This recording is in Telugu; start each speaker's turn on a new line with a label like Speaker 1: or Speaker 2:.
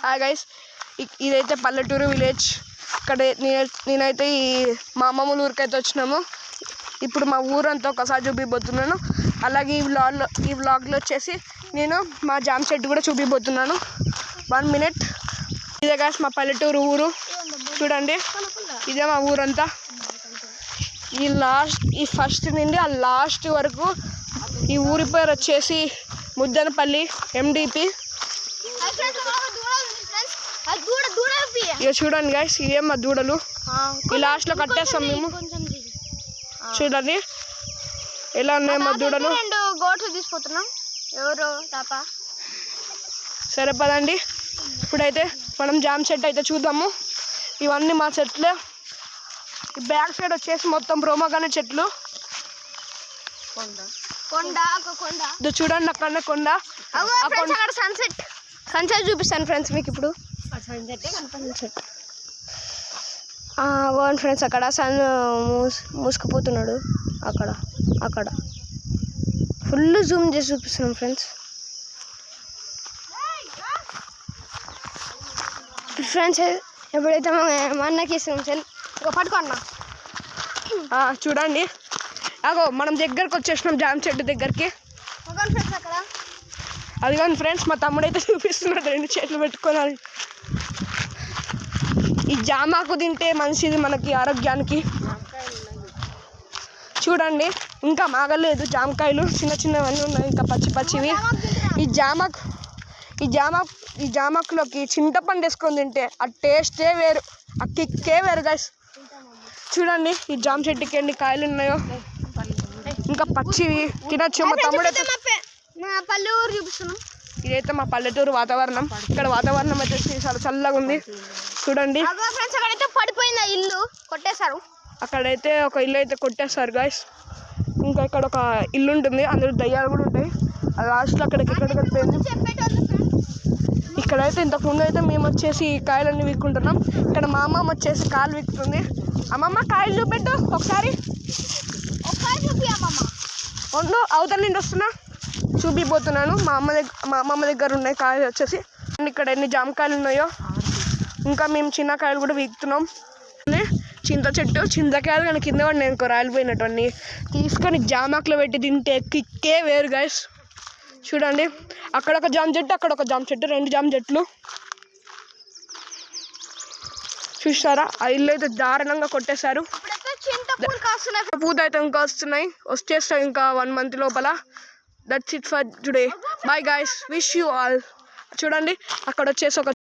Speaker 1: హాయ్ గైస్, ఇదైతే పల్లెటూరు విలేజ్. ఇక్కడ నేనైతే మా అమ్మమ్మ ఊరికి అయితే వచ్చినాము. ఇప్పుడు మా ఊరంతా ఒకసారి చూపిపోతున్నాను. అలాగే ఈ వ్లాగ్లో వచ్చేసి నేను మా జామ చెట్టు కూడా చూపిపోతున్నాను. 1 minute. ఇదే గైస్ మా పల్లెటూరు ఊరు. చూడండి, ఇదే మా ఊరంతా. ఈ ఫస్ట్ నుండి ఆ లాస్ట్ వరకు ఈ ఊరి పేరు వచ్చేసి ముద్దనపల్లి MDP. ఇక చూడండి గైస్, ఇవే మా దూడలు. ఈ లాస్ట్లో కట్టేస్తాం మేము. చూడండి ఎలా ఉన్నాయి మా దూడలు.
Speaker 2: తీసుకుంటున్నాం ఎవరు తాప.
Speaker 1: సరే పదండి, ఇప్పుడైతే మనం జామ చెట్టు అయితే చూద్దాము. ఇవన్నీ మా చెట్లే. ఈ బ్యాక్ సైడ్ వచ్చేసి మొత్తం బ్రోమగానే చెట్లు. ఇది చూడండి, అక్కడనే కొండ.
Speaker 2: సన్సెట్ చూపిస్తాను ఫ్రెండ్స్ మీకు ఇప్పుడు. ఫ్రెండ్స్ అక్కడ సన్ మూసుకుపోతున్నాడు. అక్కడ ఫుల్ జూమ్ చేసి చూపిస్తున్నాం ఫ్రెండ్స్. ఎప్పుడైతే మా అన్నకి ఇస్తున్నాం సార్, ఇక పట్టుకోండి.
Speaker 1: చూడండి, అగో మనం దగ్గరకు వచ్చేసినాం జామ చెట్టు దగ్గరికి.
Speaker 2: అక్కడ
Speaker 1: అది కానీ ఫ్రెండ్స్ మా తమ్ముడైతే చూపిస్తున్నాడు 2 చేతులు పెట్టుకోవాలి. ఈ జామాకు తింటే మంచిది మనకి ఆరోగ్యానికి. చూడండి, ఇంకా మాగలేదు జామకాయలు, చిన్నవన్నీ ఉన్నాయి, ఇంకా పచ్చివి. ఈ జామాకులోకి చింతపండు వేసుకొని తింటే ఆ టేస్టే వేరు, ఆ కిక్కే వేరు గైస్. చూడండి, ఈ జామ చెట్టుకి ఎన్ని కాయలు ఉన్నాయో, ఇంకా పచ్చివి తినచ్చు. మా తమ్ముడైతే
Speaker 2: పల్లెటూరు చూపిస్తున్నాం.
Speaker 1: ఇదైతే మా పల్లెటూరు వాతావరణం. ఇక్కడ వాతావరణం అయితే చాలా చల్లగా ఉంది. చూడండి,
Speaker 2: అక్కడైతే పడిపోయింది ఇల్లు, కొట్టేశారు.
Speaker 1: అక్కడైతే ఒక ఇల్లు అయితే కొట్టేస్తారు గాయస్. ఇంకా ఇక్కడ ఒక ఇల్లు ఉంటుంది, అందులో దయ్యాలు కూడా ఉంటాయి. అది లాస్ట్లో అక్కడికి వెళ్ళిపోయింది. ఇక్కడైతే ఇంతకుముందు అయితే మేము వచ్చేసి కాయలన్నీ వీక్కుంటున్నాం. ఇక్కడ మా అమ్మమ్మ వచ్చేసి కాయలు వీక్తుంది. అమ్మమ్మ కాయలు చూపెట్టు ఒకసారి. అవతల నుండి వస్తున్నా, చూపిపోతున్నాను. మా అమ్మమ్మ దగ్గర ఉన్నాయి కాయలు వచ్చేసి. ఇక్కడ ఎన్ని జామకాయలు ఉన్నాయో. ఇంకా మేము చిన్న కాయలు కూడా వీక్తున్నాం. చింతకాయలు కానీ కింద పడి నేను రాలిపోయినట్టు అన్నీ తీసుకొని జామాకులో పెట్టి తింటే కిక్కే వేరు గైస్. చూడండి, అక్కడ ఒక జామ చెట్టు, అక్కడ ఒక జామ చెట్టు, 2 జామ చెట్లు. చూస్తారా, ఆ ఇల్లు అయితే దారుణంగా కొట్టేశారు. పూత అయితే ఇంకా వచ్చేస్తాయి ఇంకా 1 month లోపల. That's it for today. Bye guys, wish you all. చూడండి, అక్కడ వచ్చేసి ఒక